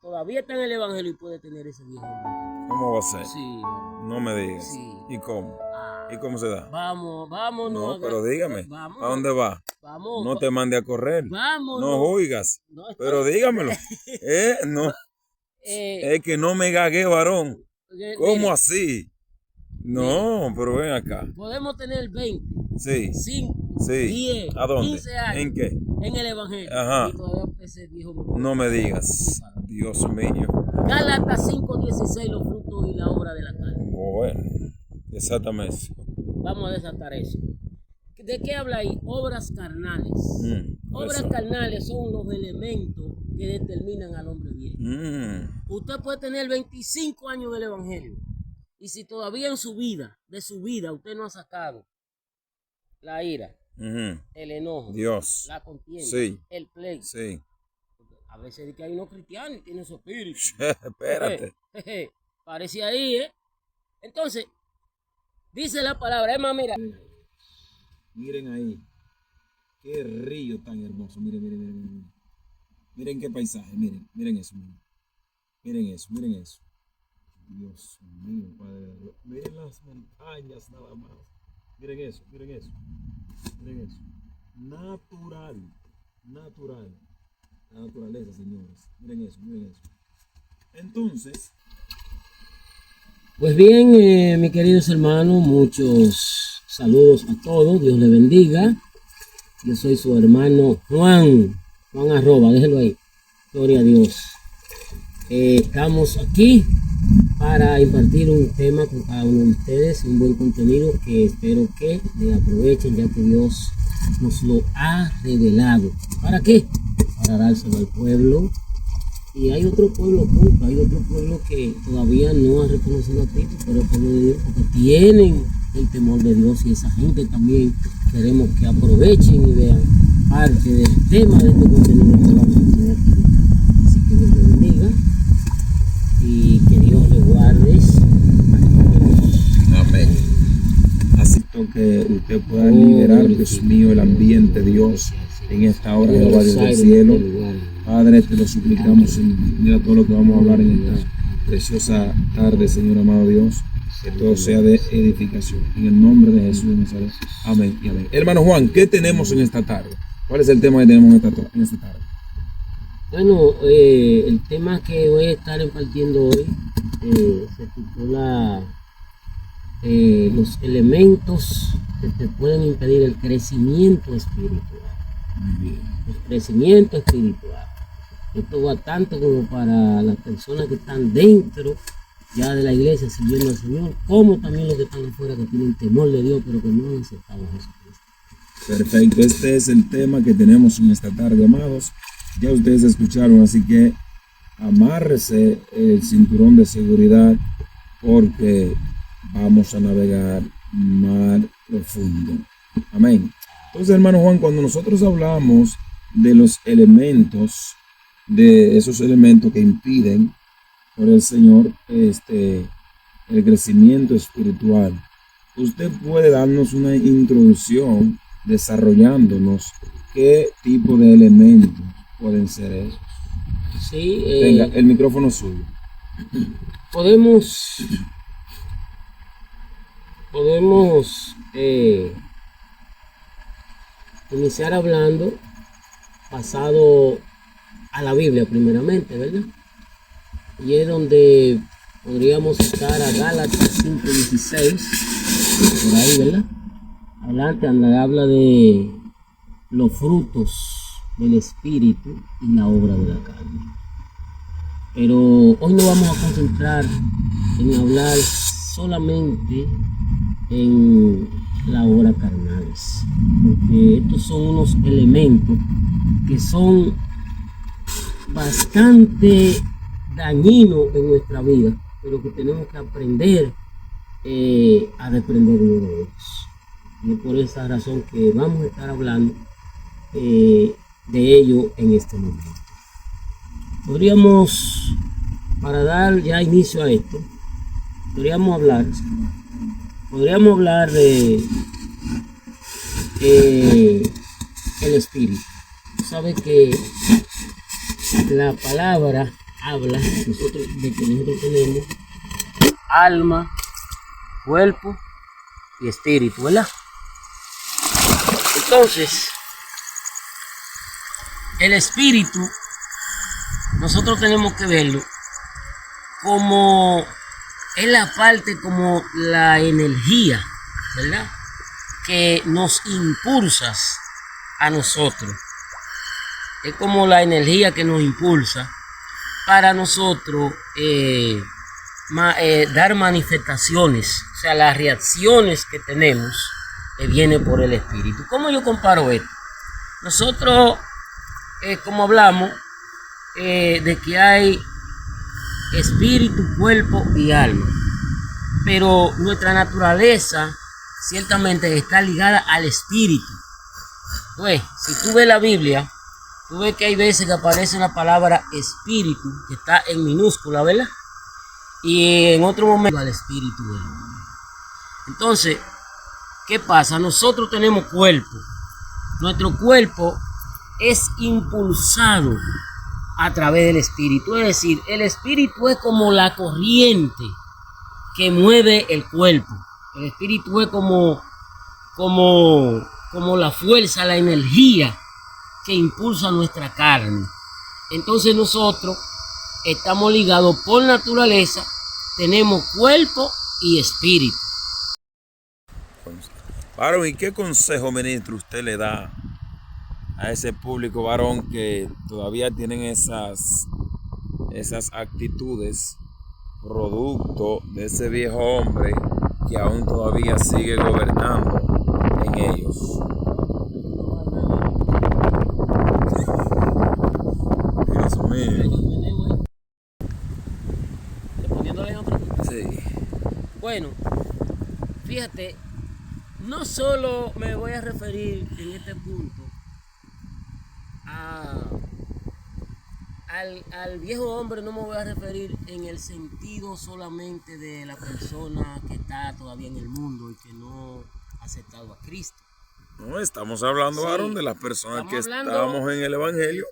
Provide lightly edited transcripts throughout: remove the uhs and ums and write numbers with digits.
Todavía está en el evangelio y puede tener ese viejo. ¿Cómo va a ser? Sí. No me digas. Sí. ¿Y cómo? ¿Y cómo se da? Vamos. No, pero dígame. Vamos. ¿A dónde va? Vamos. No te mande a correr. Vamos. No oigas. No, pero dígamelo. No. Es que no me gagué, varón. ¿Cómo mira, así? No, pero ven acá. Podemos tener 20, Sí. 5, Sí. 10, ¿A dónde? 15 años. ¿En qué? En el evangelio. Ajá. Y todavía ese viejo. No me digas. Dios mío. Gálatas 5:16, los frutos y la obra de la carne. Bueno, exactamente. Vamos a desatar eso. ¿De qué habla ahí? Obras carnales. Obras eso. carnales son los elementos que determinan al hombre viejo. Usted puede tener 25 años en el evangelio y si todavía en su vida, usted no ha sacado la ira, el enojo, Dios. la contienda, Sí. el pleito. Sí. A veces dice que hay unos cristianos y tienen su espíritu. Espérate. Parece ahí, ¿eh? Entonces, dice la palabra, es más, mira. Miren ahí. Qué río tan hermoso. Miren. Miren qué paisaje. Miren eso. Miren eso. Dios mío, Padre. Miren las montañas nada más. Miren eso. Natural. La naturaleza, señores. Miren eso. Entonces. Pues bien, mis queridos hermanos, muchos saludos a todos. Dios les bendiga. Yo soy su hermano Juan Arroba, déjelo ahí. Gloria a Dios. Estamos aquí para impartir un tema con cada uno de ustedes, un buen contenido que espero que le aprovechen, ya que Dios nos lo ha revelado. ¿Para qué? Para dárselo al pueblo. Y hay otro pueblo oculto, hay otro pueblo que todavía no ha reconocido a Cristo, pero el pueblo de Dios, porque tienen el temor de Dios, y esa gente también queremos que aprovechen y vean parte del tema de este contenido que vamos a tener aquí. Así que Dios les bendiga y que Dios les guarde. Amén. Así que usted pueda liberar, Dios mío, el ambiente, Dios, en esta hora, Jehová Dios del cielo. Padre, te lo suplicamos, mira todo lo que vamos a hablar en esta preciosa tarde, Señor amado Dios, que todo sea de edificación. En el nombre de Jesús de Nazaret. Amén y amén. Hermano Juan, ¿qué tenemos en esta tarde? ¿Cuál es el tema que tenemos en esta tarde? Bueno, el tema que voy a estar impartiendo hoy se titula los elementos que te pueden impedir el crecimiento espiritual. Muy bien. El crecimiento espiritual. Esto va tanto como para las personas que están dentro ya de la iglesia sirviendo al Señor, como también los que están afuera que tienen temor de Dios, pero que no han aceptado a Jesucristo. Perfecto, este es el tema que tenemos en esta tarde, amados. Ya ustedes escucharon, así que amárrese el cinturón de seguridad porque vamos a navegar mar profundo. Amén. Entonces, hermano Juan, cuando nosotros hablamos de los elementos, de esos elementos que impiden por el Señor el crecimiento espiritual, usted puede darnos una introducción desarrollándonos qué tipo de elementos pueden ser esos. Sí, Venga, el micrófono es suyo. Podemos iniciar hablando pasado a la Biblia primeramente, ¿verdad? Y es donde podríamos estar a Gálatas 5:16, por ahí, ¿verdad? Adelante, donde habla de los frutos del Espíritu y la obra de la carne. Pero hoy no vamos a concentrar en hablar solamente en la obra carnales, porque estos son unos elementos que son bastante dañinos en nuestra vida, pero que tenemos que aprender a desprendernos de ellos. Y es por esa razón que vamos a estar hablando de ello en este momento. Podríamos, para dar ya inicio a esto, podríamos hablar de el espíritu. Sabe que la palabra habla de que nosotros tenemos alma, cuerpo y espíritu, ¿verdad? Entonces, el espíritu, nosotros tenemos que verlo como es la parte, como la energía, ¿verdad? Que nos impulsa a nosotros. Es como la energía que nos impulsa para nosotros dar manifestaciones. O sea, las reacciones que tenemos vienen por el espíritu. ¿Cómo yo comparo esto? Nosotros, como hablamos, de que hay espíritu, cuerpo y alma. Pero nuestra naturaleza ciertamente está ligada al espíritu. Pues, si tú ves la Biblia, tú ves que hay veces que aparece la palabra espíritu, que está en minúscula, ¿verdad? Y en otro momento al espíritu del hombre. Entonces, ¿qué pasa? Nosotros tenemos cuerpo. Nuestro cuerpo es impulsado a través del espíritu. Es decir, el espíritu es como la corriente que mueve el cuerpo. El espíritu es como la fuerza, la energía que impulsa nuestra carne. Entonces nosotros estamos ligados por naturaleza, tenemos cuerpo y espíritu. Varón, ¿y qué consejo, ministro, usted le da a ese público varón que todavía tienen esas actitudes producto de ese viejo hombre que aún todavía sigue gobernando en ellos? Dios mío. Sí. Bueno, fíjate, no solo me voy a referir en este punto al viejo hombre, no me voy a referir en el sentido solamente de la persona que está todavía en el mundo y que no ha aceptado a Cristo. No, estamos hablando, varón, de las personas que estamos en el Evangelio,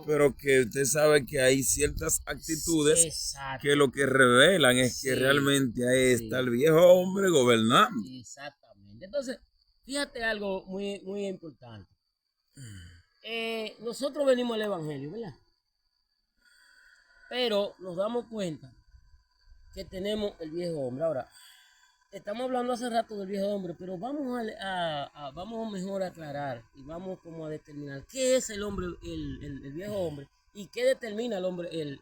pero que usted sabe que hay ciertas actitudes que lo que revelan es que realmente ahí está el viejo hombre gobernando. Exactamente. Entonces, fíjate algo muy, muy importante. Nosotros venimos al Evangelio, ¿verdad? Pero nos damos cuenta que tenemos el viejo hombre. Ahora, estamos hablando hace rato del viejo hombre, pero vamos vamos mejor a aclarar y vamos como a determinar qué es el hombre, el viejo hombre, y qué determina el hombre, el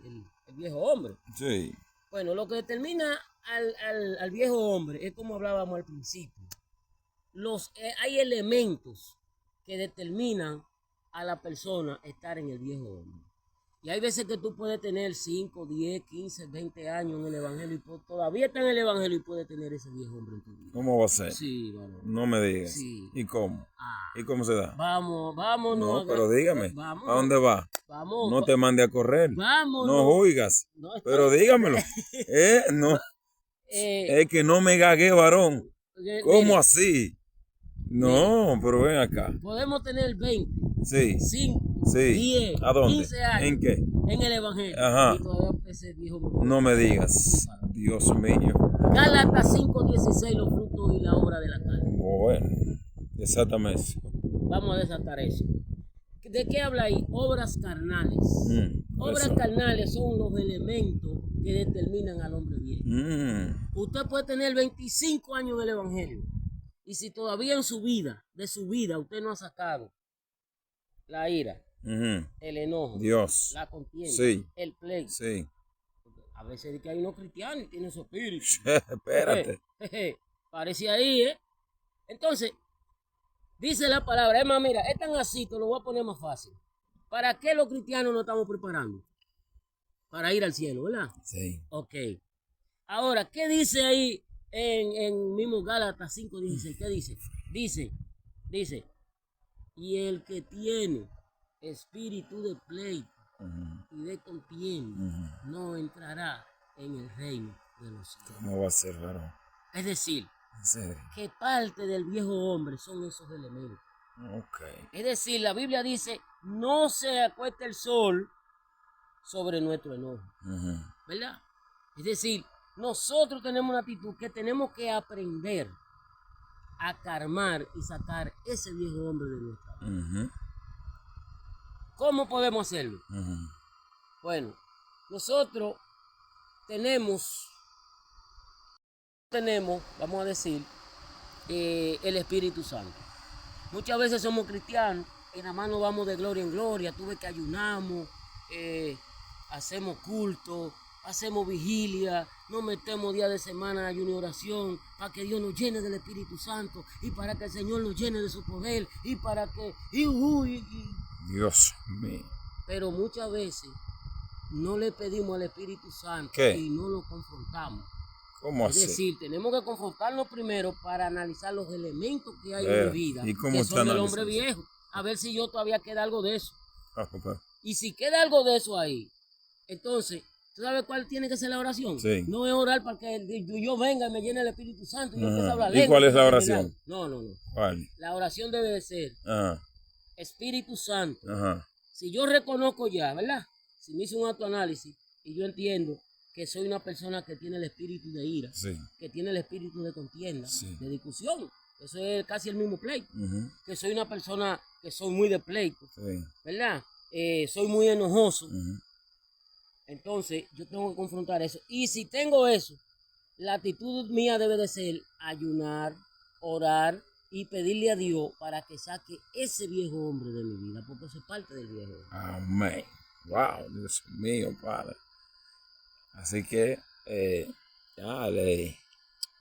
viejo hombre. Sí. Bueno, lo que determina al viejo hombre es como hablábamos al principio. Hay elementos que determinan a la persona estar en el viejo hombre. Y hay veces que tú puedes tener 5, 10, 15, 20 años en el Evangelio y todavía está en el Evangelio y puedes tener ese viejo hombre en tu vida. ¿Cómo va a ser? Sí, bueno. No me digas. Sí. ¿Y cómo? ¿Y cómo se da? Vámonos. No, pero dígame, Vámonos. ¿a dónde va? Vamos. No te mande a correr. Vámonos. No oigas. No, pero dígamelo. No. Es que no me gagué, varón. ¿Cómo mira, así? No, pero ven acá. Podemos tener 20, Sí. 5, Sí. 10, ¿A dónde? 15 años. ¿En qué? En el Evangelio. Ajá. Y todavía ese viejo hombre. No me digas. Dios mío. Gálatas 5:16, los frutos y la obra de la carne. Bueno, exactamente. Vamos a desatar eso. ¿De qué habla ahí? Obras carnales. Obras eso. carnales son los elementos que determinan al hombre viejo. Usted puede tener 25 años en el Evangelio y si todavía en su vida, usted no ha sacado la ira, el enojo, Dios, la contienda, sí, el pleito. Sí. A veces dice que hay unos cristianos y tienen su espíritu. Espérate. Parece ahí, ¿eh? Entonces, dice la palabra, es más, mira, es tan así, te lo voy a poner más fácil. ¿Para qué los cristianos nos estamos preparando? Para ir al cielo, ¿verdad? Sí. Ok. Ahora, ¿qué dice ahí en mismo Gálatas 5:16? ¿Qué dice? Dice, y el que tiene espíritu de pleito y de contienda no entrará en el reino de los cielos. ¿Cómo va a ser, varón? Es decir, ¿en serio? que parte del viejo hombre son esos elementos. Ok. Es decir, la Biblia dice, no se acuesta el sol sobre nuestro enojo, Ujú. ¿verdad? Es decir, nosotros tenemos una actitud que tenemos que aprender a calmar y sacar ese viejo hombre de nuestra vida. Ujú. ¿Cómo podemos hacerlo? Ujú. Bueno, nosotros tenemos, vamos a decir, el Espíritu Santo. Muchas veces somos cristianos y nada más nos vamos de gloria en gloria. Tú ves que ayunamos, hacemos culto, hacemos vigilia, nos metemos día de semana en ayuno y oración para que Dios nos llene del Espíritu Santo y para que el Señor nos llene de su poder y para que... Dios mío. Pero muchas veces no le pedimos al Espíritu Santo ¿Qué? y no lo confrontamos. ¿Cómo Es así? decir, tenemos que confrontarlo primero para analizar los elementos que hay en Pero, mi vida, ¿y cómo que usted son del analiza hombre eso? viejo. A ver si yo todavía queda algo de eso. Pero- Y si queda algo de eso ahí, entonces, ¿tú sabes cuál tiene que ser la oración? Sí. No es orar para que yo venga y me llene el Espíritu Santo y yo empiece a hablar ¿Y lengua cuál es la para oración? terminar. No. ¿Cuál? La oración debe de ser Ajá. Espíritu Santo. Ajá. Si yo reconozco ya, ¿verdad? Si me hice un autoanálisis y yo entiendo que soy una persona que tiene el espíritu de ira, Sí. que tiene el espíritu de contienda, Sí. de discusión, eso es casi el mismo pleito, Ujú. que soy una persona que soy muy de pleito, Sí. ¿verdad? Soy muy enojoso, Ujú. entonces yo tengo que confrontar eso. Y si tengo eso, la actitud mía debe de ser ayunar, orar y pedirle a Dios para que saque ese viejo hombre de mi vida, porque eso es parte del viejo hombre. Amén. Wow, Dios mío, Padre. Así que ya le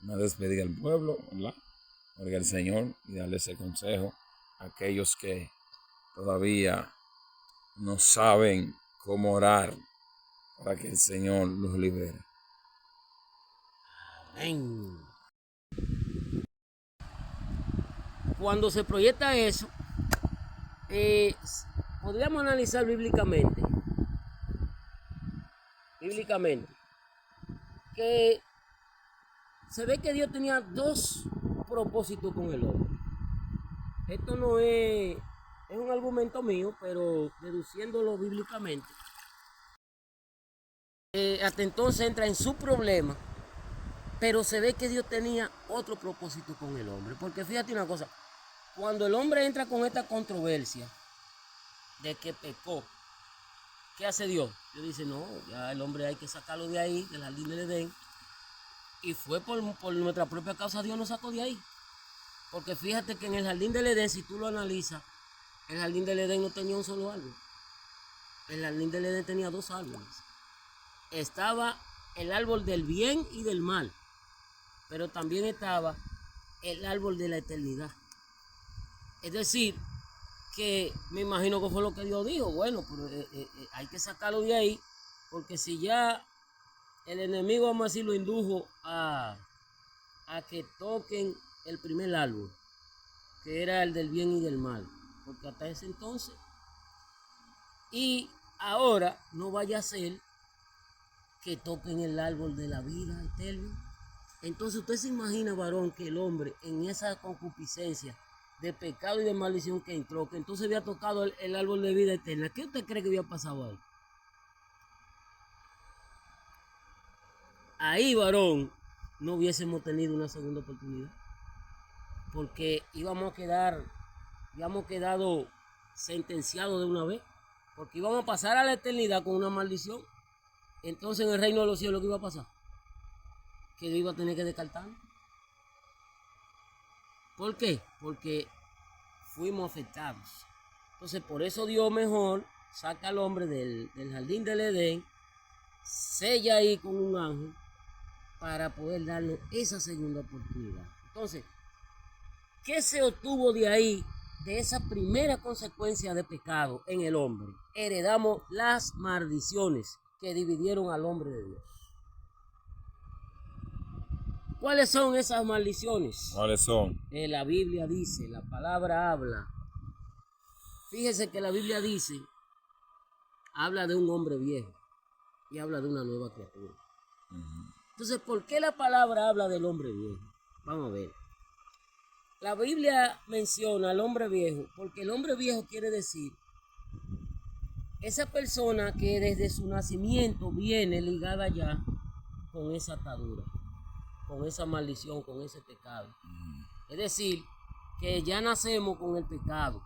una despedida al pueblo, ¿verdad? Porque el Señor y darle ese consejo a aquellos que todavía no saben cómo orar para que el Señor los libere. Amén. Cuando se proyecta eso, podríamos analizar bíblicamente, que se ve que Dios tenía dos propósitos con el hombre. Esto no es un argumento mío, pero deduciéndolo bíblicamente, hasta entonces entra en su problema, pero se ve que Dios tenía otro propósito con el hombre. Porque fíjate una cosa, cuando el hombre entra con esta controversia de que pecó, ¿qué hace Dios? Dios dice, no, ya el hombre hay que sacarlo de ahí, del jardín del Edén. Y fue por nuestra propia causa Dios nos sacó de ahí. Porque fíjate que en el jardín del Edén, si tú lo analizas, el jardín del Edén no tenía un solo árbol. El jardín del Edén tenía dos árboles. Estaba el árbol del bien y del mal, pero también estaba el árbol de la eternidad. Es decir, que me imagino que fue lo que Dios dijo. Bueno, pero hay que sacarlo de ahí, porque si ya el enemigo, vamos a decir, lo indujo a que toquen el primer árbol, que era el del bien y del mal, porque hasta ese entonces, y ahora no vaya a ser que toquen el árbol de la vida eterna. Entonces usted se imagina, varón, que el hombre en esa concupiscencia de pecado y de maldición que entró, que entonces había tocado el árbol de vida eterna. ¿Qué usted cree que había pasado ahí? Ahí, varón, no hubiésemos tenido una segunda oportunidad, porque habíamos quedado sentenciados de una vez, porque íbamos a pasar a la eternidad con una maldición. Entonces en el reino de los cielos, ¿qué iba a pasar? Que Dios iba a tener que descartar. ¿Por qué? Porque fuimos afectados. Entonces por eso Dios mejor saca al hombre del jardín del Edén, sella ahí con un ángel para poder darnos esa segunda oportunidad. Entonces, ¿qué se obtuvo de ahí, de esa primera consecuencia de pecado en el hombre? Heredamos las maldiciones que dividieron al hombre de Dios. ¿Cuáles son esas maldiciones? ¿Cuáles son? La Biblia dice, la palabra habla. Fíjese que la Biblia dice, habla de un hombre viejo y habla de una nueva criatura. Entonces, ¿por qué la palabra habla del hombre viejo? Vamos a ver. La Biblia menciona al hombre viejo porque el hombre viejo quiere decir esa persona que desde su nacimiento viene ligada ya con esa atadura, con esa maldición, con ese pecado. Es decir, que ya nacemos con el pecado.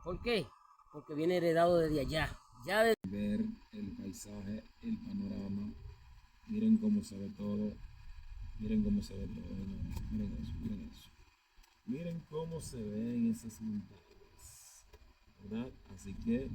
¿Por qué? Porque viene heredado desde allá. Ya de... Ver el paisaje, el panorama, miren cómo se ve todo, miren cómo se ve todo, miren eso, miren eso. Miren cómo se ven esas montañas, ¿verdad? Así que